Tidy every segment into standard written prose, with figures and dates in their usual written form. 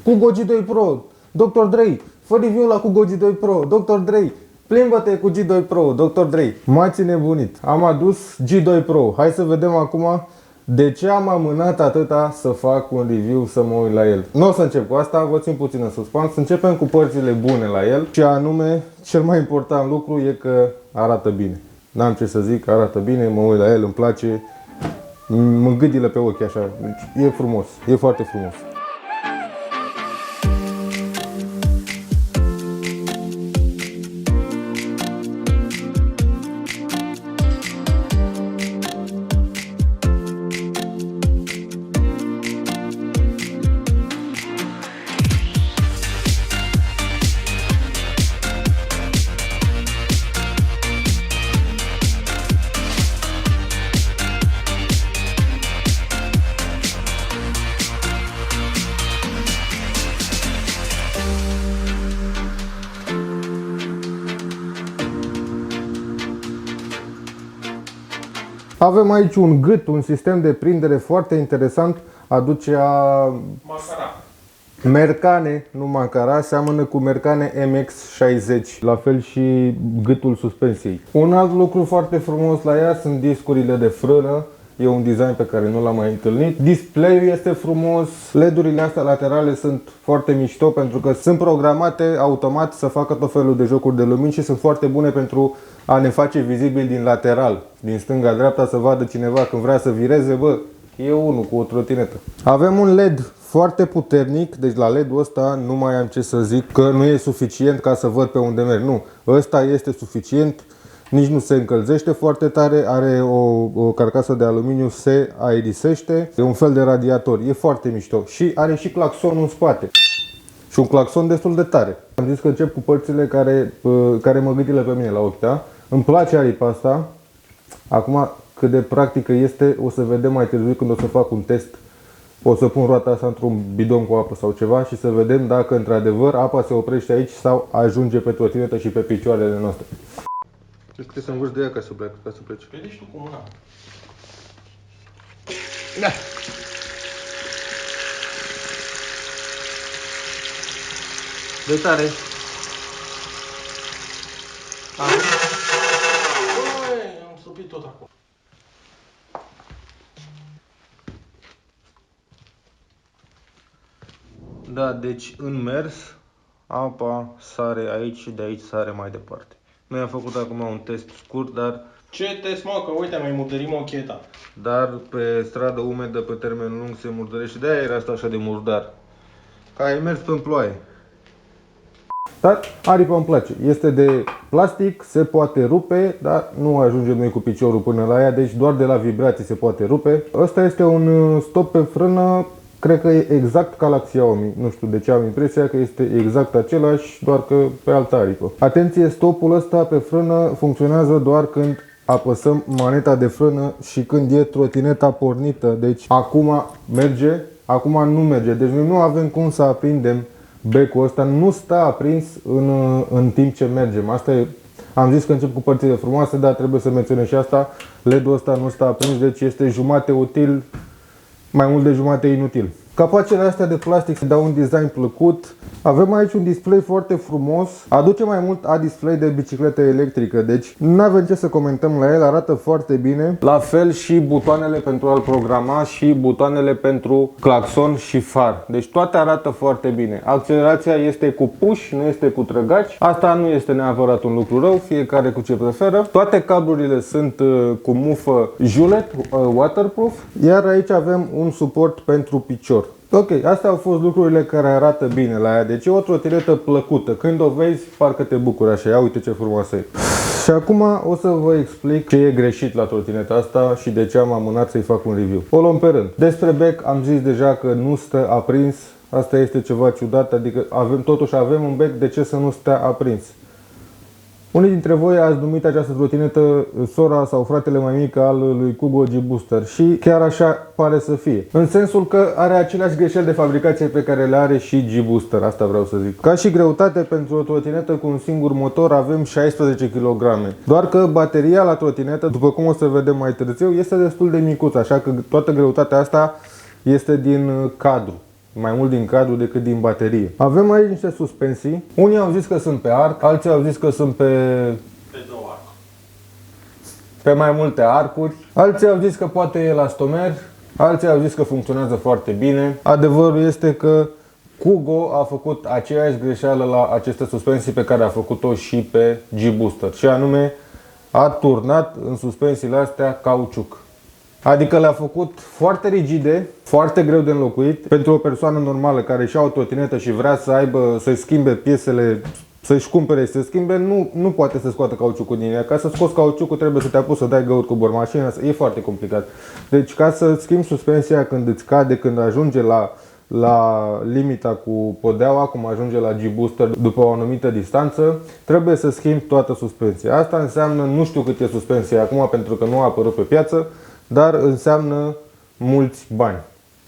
Kugo G2 Pro, Dr. Dre, fă review la Kugo G2 Pro, Dr. Dre, plimbă-te cu G2 Pro, Dr. Dre. M-ați nebunit. Am adus G2 Pro. Hai să vedem acum de ce am amânat atâta să fac un review, să mă uit la el. Nu o să încep cu asta, vă țin puțin în suspans. Să începem cu părțile bune la el. Și anume, cel mai important lucru e că arată bine. N-am ce să zic, arată bine, mă uit la el, îmi place. Mă gâdilă pe ochi așa. Deci, e frumos, e foarte frumos. Avem aici un gât, un sistem de prindere foarte interesant. Aduce Macara. Mercane, nu Macara, seamănă cu Mercane MX60. La fel și gâtul suspensiei. Un alt lucru foarte frumos la ea sunt discurile de frână. E un design pe care nu l-am mai întâlnit. Display-ul este frumos. LED-urile astea laterale sunt foarte mișto pentru că sunt programate automat să facă tot felul de jocuri de lumini și sunt foarte bune pentru a ne face vizibil din lateral, din stânga-dreapta, să vadă cineva când vrea să vireze, bă, e unul cu o trotinetă. Avem un LED foarte puternic, deci la LED-ul ăsta nu mai am ce să zic că nu e suficient ca să văd pe unde merg. Nu, ăsta este suficient. Nici nu se încălzește foarte tare, are o carcasă de aluminiu, se aerisește, e un fel de radiator, e foarte mișto și are și claxonul în spate. Și un claxon destul de tare. Am zis că încep cu părțile care mă gâdilă pe mine la ochi, da? Îmi place aripa asta. Acum cât de practică este o să vedem mai târziu când o să fac un test. O să pun roata asta într-un bidon cu apă sau ceva și să vedem dacă într-adevăr apa se oprește aici sau ajunge pe trotinetă și pe picioarele noastre. Deci trebuie să învârți de ea ca să pleci. Vede și tu cu mâna. Da. De tare. Băi, am stupit tot acolo. Da, deci în mers apa sare aici și de aici sare mai departe. Noi am făcut acum un test scurt, Ce test, mă, că uite, mi-ai murdărit mocheta. dar pe stradă umedă pe termen lung se murdărește. De-aia era asta așa de murdar. Că ai mers în ploaie. Dar aripa îmi place. Este de plastic, se poate rupe, dar nu ajungem noi cu piciorul până la ea, deci doar de la vibrații se poate rupe. Ăsta este un stop pe frână, cred că e exact ca la Xiaomi. Nu știu de ce am impresia că este exact același, doar că pe altă aripă. Atenție, stopul ăsta pe frână funcționează doar când apăsăm maneta de frână și când e trotineta pornită. Deci acum merge, acum nu merge. Deci noi nu avem cum să aprindem becul ăsta, nu stă aprins în timp ce mergem. Asta e, am zis că încep cu părțile frumoase, dar trebuie să menționez și asta. LED-ul ăsta nu stă aprins, deci este jumate util, mai mult de jumate inutil. Capacele astea de plastic dau un design plăcut. Avem aici un display foarte frumos. Aduce mai mult display de bicicletă electrică, deci nu avem ce să comentăm la el, arată foarte bine. La fel și butoanele pentru a-l programa și butoanele pentru claxon și far. Deci toate arată foarte bine. Accelerația este cu push, nu este cu trăgaci. Asta nu este neapărat un lucru rău, fiecare cu ce preferă. Toate cablurile sunt cu mufă Julet, waterproof. Iar aici avem un suport pentru picior. Ok, astea au fost lucrurile care arată bine la ea. Deci e o trotinetă plăcută. Când o vezi, parcă te bucuri așa. Ia uite ce frumoasă e. Și acum o să vă explic ce e greșit la trotineta asta și de ce am amânat să-i fac un review. O luăm pe rând. Despre bec am zis deja că nu stă aprins. Asta este ceva ciudat, adică totuși avem un bec, de ce să nu stea aprins? Unii dintre voi ați numit această trotinetă sora sau fratele mai mic al lui Kugo G-Booster și chiar așa pare să fie. În sensul că are aceleași greșeli de fabricație pe care le are și G-Booster, asta vreau să zic. Ca și greutate, pentru o trotinetă cu un singur motor avem 16 kg. Doar că bateria la trotinetă, după cum o să vedem mai târziu, este destul de micuță, așa că toată greutatea asta este din cadru. mai mult din cadru decât din baterie. Avem aici niște suspensii. Unii au zis că sunt pe arc, alții au zis că sunt pe două arcuri. pe mai multe arcuri. Alții au zis că poate e elastomer, alții au zis că funcționează foarte bine. Adevărul este că Kugo a făcut aceeași greșeală la aceste suspensii pe care a făcut-o și pe G-Booster, și anume a turnat în suspensiile astea cauciuc. Adică le-a făcut foarte rigide, foarte greu de înlocuit. Pentru o persoană normală care își ia o trotinetă și vrea să aibă, să-și schimbe piesele, să-și cumpere și să schimbe, nu poate să scoată cauciucul din ea. Ca să scoți cauciucul trebuie să te apuci să dai găuri cu bormașina, e foarte complicat. Deci ca să schimbi suspensia când îți cade, când ajunge la limita cu podeaua, cum ajunge la G-Booster după o anumită distanță, trebuie să schimbi toată suspensia. Asta înseamnă, nu știu cât e suspensia acum pentru că nu a apărut pe piață, dar înseamnă mulți bani.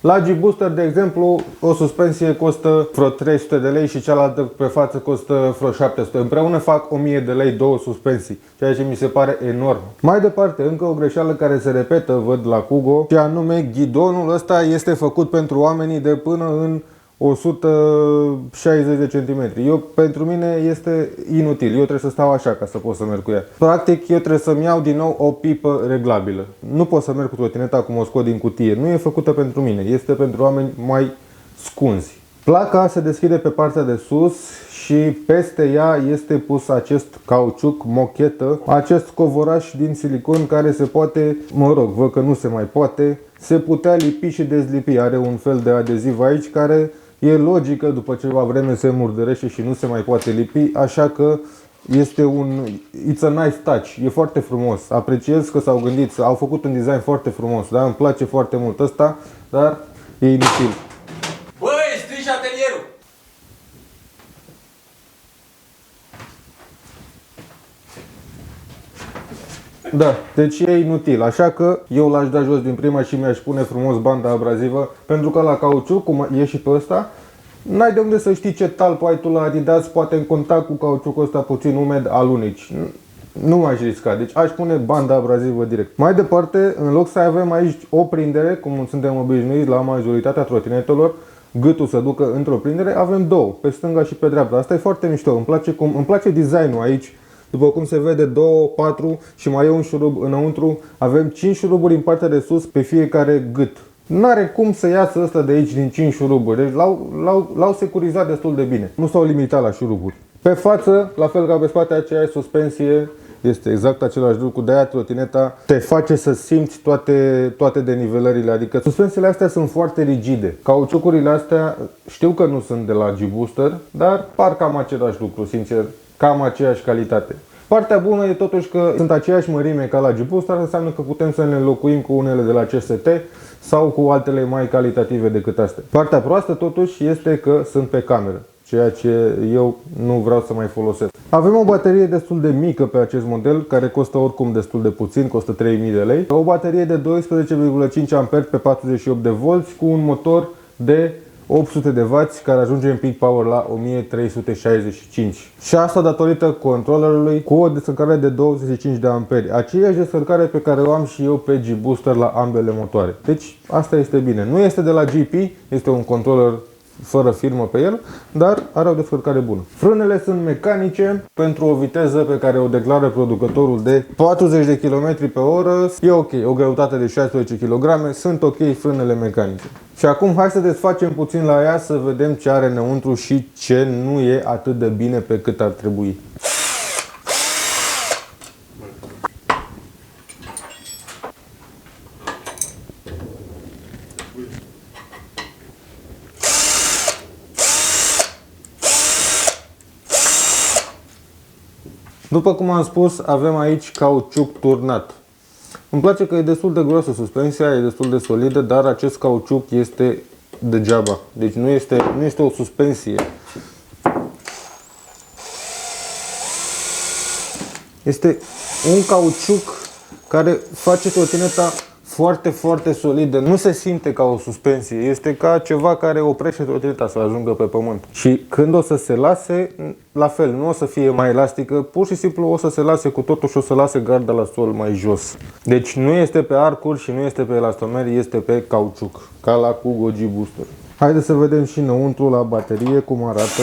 La G-Booster, de exemplu, o suspensie costă vreo 300 de lei și cealaltă pe față costă vreo 700. Împreună fac 1000 de lei două suspensii, ceea ce mi se pare enorm. Mai departe, încă o greșeală care se repetă, văd la Kugo, și anume ghidonul ăsta este făcut pentru oamenii de până în 160 de centimetri. Pentru mine este inutil. Eu trebuie să stau așa ca să pot să merg cu ea. Practic, eu trebuie să-mi iau din nou o pipă reglabilă. Nu pot să merg cu trotineta cum o scot din cutie. Nu e făcută pentru mine. Este pentru oameni mai scunzi. Placa se deschide pe partea de sus și peste ea este pus acest cauciuc mochetă, acest covoraș din silicon care se poate, văd că nu se mai poate, se putea lipi și dezlipi. Are un fel de adeziv aici care e logică, după ceva vreme se murdărește și nu se mai poate lipi, așa că este it's a nice touch, e foarte frumos. Apreciez că s-au gândit, au făcut un design foarte frumos, da? Îmi place foarte mult ăsta, dar e inutil. Băi, strici atelierul! Da, deci e inutil, așa că eu l-aș da jos din prima și mi-aș pune frumos banda abrazivă, pentru că la cauciuc, cum e și pe ăsta, n-ai de unde să știi ce talpă ai tu la Adidas, poate în contact cu cauciucul ăsta puțin umed alunici. Nu m-aș risca, deci aș pune banda abrazivă direct. Mai departe, în loc să avem aici o prindere, cum suntem obișnuiți la majoritatea trotinetelor, gâtul să ducă într-o prindere, avem două, pe stânga și pe dreapta. Asta e foarte mișto, îmi place designul aici. După cum se vede, 2, 4 și mai e un șurub înăuntru. Avem 5 șuruburi în partea de sus pe fiecare gât. N-are cum să iasă ăsta de aici din 5 șuruburi. Deci l-au securizat destul de bine. Nu s-au limitat la șuruburi. Pe față, la fel ca pe spate, aceeași suspensie. Este exact același lucru. De-aia trotineta te face să simți toate denivelările. Adică suspensiile astea sunt foarte rigide. Cauciucurile astea știu că nu sunt de la G-Booster, dar par cam același lucru, sincer. Cam aceeași calitate. Partea bună e totuși că sunt aceeași mărime ca la G-Booster, înseamnă că putem să ne înlocuim cu unele de la CST sau cu altele mai calitative decât astea. Partea proastă totuși este că sunt pe cameră, ceea ce eu nu vreau să mai folosesc. Avem o baterie destul de mică pe acest model, care costă oricum destul de puțin, costă 3000 de lei. O baterie de 12,5 A pe 48 de volți cu un motor de 800 de W care ajunge în peak power la 1365. Și asta datorită controllerului cu o descărcare de 25 de amperi. Aceeași descărcare pe care o am și eu pe G-Booster la ambele motoare. Deci asta este bine. Nu este de la GP, este un controller fără firmă pe el, dar are o descărcare bună. Frânele sunt mecanice pentru o viteză pe care o declară producătorul de 40 de km pe oră. E ok, o greutate de 16 kg, sunt ok frânele mecanice. Și acum hai să desfacem puțin la ea să vedem ce are înăuntru și ce nu e atât de bine pe cât ar trebui. După cum am spus, avem aici cauciuc turnat. Îmi place că e destul de groasă suspensia, e destul de solidă, dar acest cauciuc este degeaba. Deci nu este o suspensie. Este un cauciuc care face trotineta foarte, foarte solidă. Nu se simte ca o suspensie. Este ca ceva care oprește trotineta să ajungă pe pământ. Și când o să se lase, la fel, nu o să fie mai elastică, pur și simplu o să se lase cu totul și o să lase garda la sol mai jos. Deci nu este pe arcuri și nu este pe elastomer, este pe cauciuc, ca la Kugo G-Booster. Haideți să vedem și înăuntru la baterie cum arată.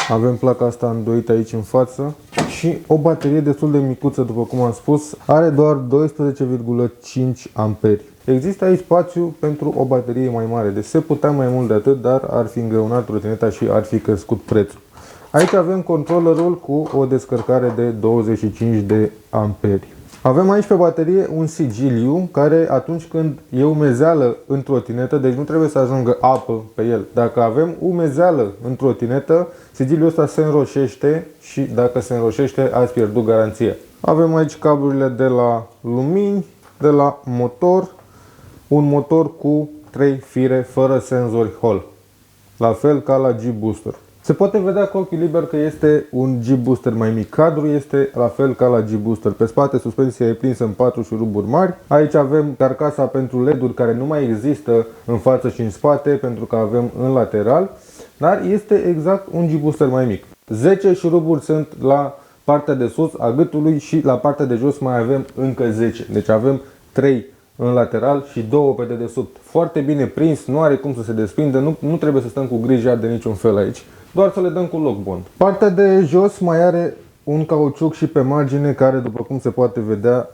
Avem placa asta îndoită aici în față și o baterie destul de micuță, după cum am spus, are doar 12,5 amperi. Există aici spațiu pentru o baterie mai mare, deci se putea mai mult de atât, dar ar fi îngreunat trotineta și ar fi crescut prețul. Aici avem controllerul cu o descărcare de 25 de amperi. Avem aici pe baterie un sigiliu care atunci când e umezeală în trotinetă, deci nu trebuie să ajungă apă pe el. Dacă avem umezeală în trotinetă, sigiliul ăsta se înroșește și dacă se înroșește ați pierdut garanția. Avem aici cablurile de la lumini, de la motor, un motor cu 3 fire fără senzori Hall, la fel ca la G-Booster. Se poate vedea cu ochiul liber că este un G-Booster mai mic. Cadrul este la fel ca la G-Booster. Pe spate suspensia e prinsă în 4 șuruburi mari. Aici avem carcasa pentru LED-uri care nu mai există în față și în spate pentru că avem în lateral. Dar este exact un G-Booster mai mic. 10 șuruburi sunt la partea de sus a gâtului și la partea de jos mai avem încă 10. Deci avem 3 în lateral și 2 pe dedesubt. Foarte bine prins, nu are cum să se desprindă, nu trebuie să stăm cu grijă de niciun fel aici. Doar să le dăm cu lockbond. Partea de jos mai are un cauciuc și pe margine care, după cum se poate vedea,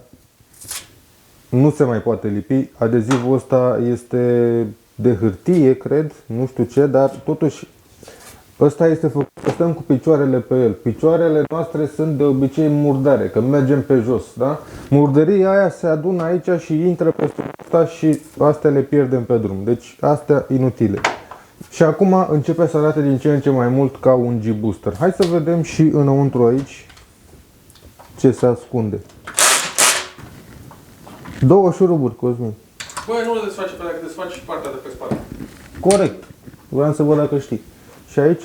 nu se mai poate lipi. Adezivul ăsta este de hârtie, cred, nu știu ce, dar totuși ăsta este făcut, stăm cu picioarele pe el. Picioarele noastre sunt de obicei murdare, că mergem pe jos, da? Murdăria aia se adună aici și intră peste asta și astea le pierdem pe drum. Deci astea inutile. Și acum începe să arate din ce în ce mai mult ca un G-Booster. Hai să vedem și înăuntru aici ce se ascunde. 2 șuruburi, Cosmin. Băi, nu le desfaci pe dacă desfaci și partea de pe spate. Corect. Vreau să văd dacă știi. Și aici,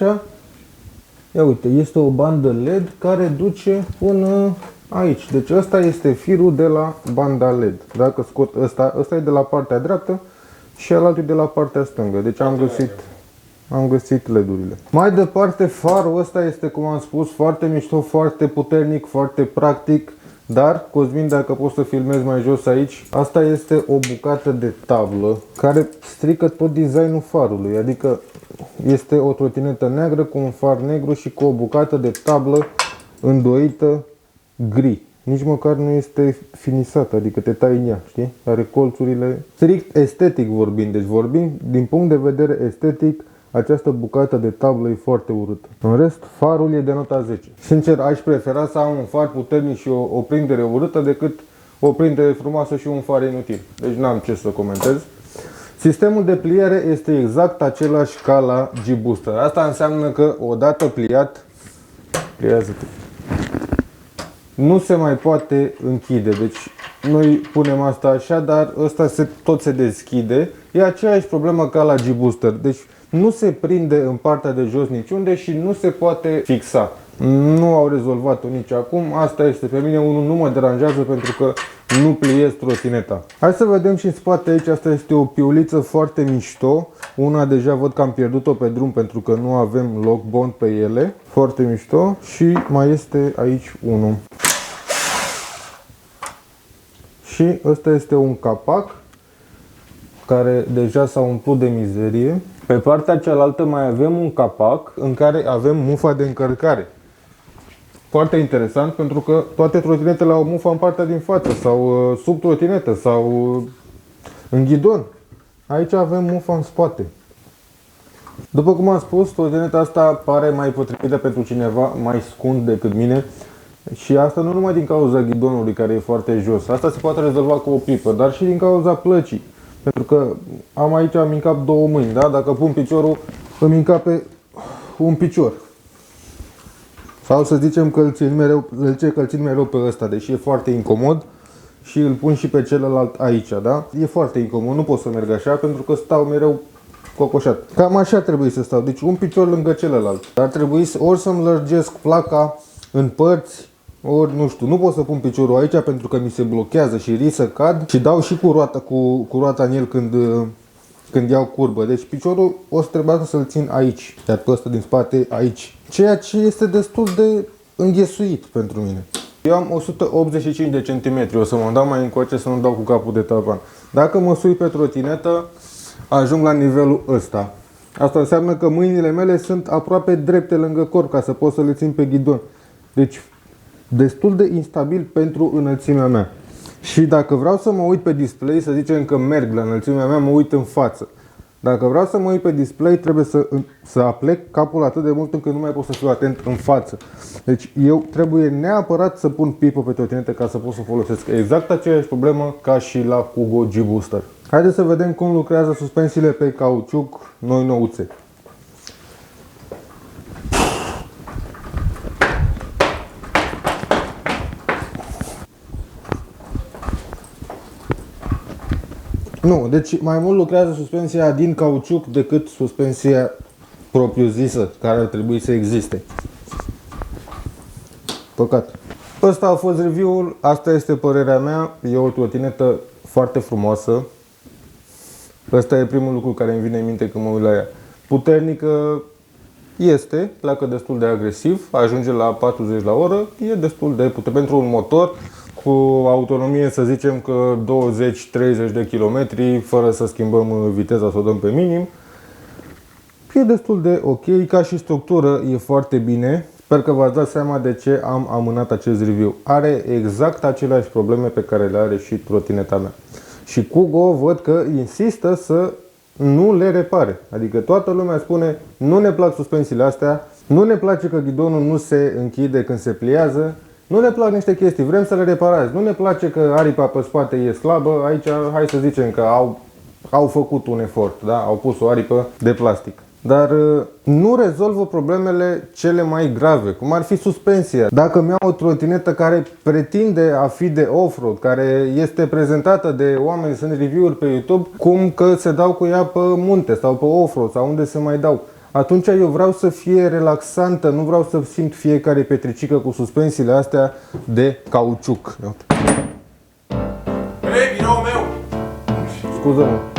ia uite, este o bandă LED care duce până aici. Deci ăsta este firul de la banda LED. Dacă scot ăsta e de la partea dreaptă și alaltul de la partea stângă. Deci am găsit LED-urile. Mai departe, farul ăsta este, cum am spus, foarte mișto, foarte puternic, foarte practic. Dar, Cosmin, dacă poți să filmezi mai jos aici, asta este o bucată de tablă care strică tot designul farului. Adică este o trotinetă neagră cu un far negru și cu o bucată de tablă îndoită gri. Nici măcar nu este finisată, adică te tai în ea, știi? Are colțurile strict estetic vorbind. Deci vorbim din punct de vedere estetic, această bucată de tablă e foarte urâtă. În rest, farul e de nota 10. Sincer, aș prefera să am un far puternic și o prindere urâtă decât o prindere frumoasă și un far inutil. Deci n-am ce să comentez. Sistemul de pliere este exact același ca la G-Booster. Asta înseamnă că odată pliat, pliază-te, nu se mai poate închide. Deci noi punem asta așa, dar ăsta tot se deschide. E aceeași problemă ca la G-Booster. Deci nu se prinde în partea de jos niciunde și nu se poate fixa. Nu au rezolvat-o nici acum. Asta este, pe mine unul nu mă deranjează pentru că nu pliez trotineta. Hai să vedem și în spate aici. Asta este o piuliță foarte mișto. Una deja văd că am pierdut-o pe drum pentru că nu avem lockbond pe ele. Foarte mișto. Și mai este aici unul. Și ăsta este un capac care deja s-a umplut de mizerie. Pe partea cealaltă mai avem un capac în care avem mufa de încărcare. Foarte interesant pentru că toate trotinetele au mufa în partea din față sau sub trotinetă sau în ghidon. Aici avem mufa în spate. După cum am spus, trotineta asta pare mai potrivită pentru cineva mai scund decât mine. Și asta nu numai din cauza ghidonului care e foarte jos. Asta se poate rezolva cu o pipă, dar și din cauza plăcii. Pentru că am încap 2 mâini, da? Dacă pun piciorul, îmi încape un picior. Sau să zicem că îl țin mereu pe ăsta, deși e foarte incomod și îl pun și pe celălalt aici, da? E foarte incomod, nu pot să merg așa pentru că stau mereu cocoșat. Cam așa trebuie să stau, deci un picior lângă celălalt. Ar trebui ori să-mi lărgesc placa în părți, ori nu știu, nu pot să pun piciorul aici pentru că mi se blochează și risc să cad și dau și cu roata în el când iau curbă. Deci piciorul o să trebuiască să-l țin aici, iar pe ăsta din spate aici. Ceea ce este destul de înghesuit pentru mine. Eu am 185 de centimetri, o să mă dau mai încoace să nu dau cu capul de tavan. Dacă mă sui pe trotinetă, ajung la nivelul ăsta. Asta înseamnă că mâinile mele sunt aproape drepte lângă corp ca să pot să le țin pe ghidon. Deci destul de instabil pentru înălțimea mea. Și dacă vreau să mă uit pe display, să zicem că merg la înălțimea mea, mă uit în față. Dacă vreau să mă uit pe display, trebuie să aplec capul atât de mult încât nu mai pot să fiu atent în față. Deci eu trebuie neapărat să pun pipă pe trotinetă ca să pot să folosesc exact aceeași problemă ca și la Kugo G-Booster. Haideți să vedem cum lucrează suspensiile pe cauciuc noi nouțe. Nu, deci mai mult lucrează suspensia din cauciuc decât suspensia propriu-zisă, care ar trebui să existe. Păcat. Ăsta a fost review-ul, asta este părerea mea, e o trotinetă foarte frumoasă. Ăsta e primul lucru care îmi vine în minte când mă uit la ea. Puternică este, pleacă destul de agresiv, ajunge la 40 la oră, e destul de puternic pentru un motor cu autonomie, să zicem că 20-30 de kilometri, fără să schimbăm viteza, să o dăm pe minim. E destul de ok, ca și structură e foarte bine. Sper că v-ați dat seama de ce am amânat acest review. Are exact aceleași probleme pe care le are și trotineta mea. Și Kugo văd că insistă să nu le repare. Adică toată lumea spune, nu ne plac suspensiile astea, nu ne place că ghidonul nu se închide când se pliază, nu ne plac niște chestii, vrem să le reparați, nu ne place că aripa pe spate e slabă, aici hai să zicem că au făcut un efort, da? Au pus o aripă de plastic. Dar nu rezolvă problemele cele mai grave, cum ar fi suspensia. Dacă mi-au o trotinetă care pretinde a fi de off-road, care este prezentată de oameni, sunt review-uri pe YouTube, cum că se dau cu ea pe munte sau pe off-road sau unde se mai dau, atunci eu vreau să fie relaxantă, nu vreau să simt fiecare petricică cu suspensiile astea de cauciuc. Hei, biroul meu! Scuză-mă.